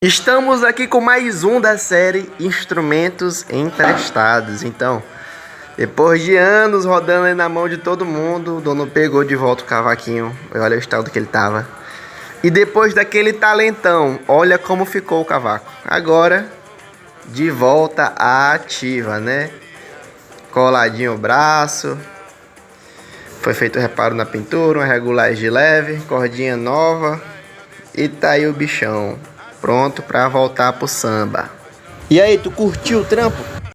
Estamos aqui com mais um da série Instrumentos Emprestados. Então, depois de anos rodando aí na mão de todo mundo, o dono pegou de volta o cavaquinho. Olha o estado que ele tava. E depois daquele talentão, olha como ficou o cavaco. Agora, de volta à ativa, né? Coladinho o braço. Foi feito o reparo na pintura, uma regulagem de leve, cordinha nova. E tá aí o bichão, pronto pra voltar pro samba. E aí, tu curtiu o trampo?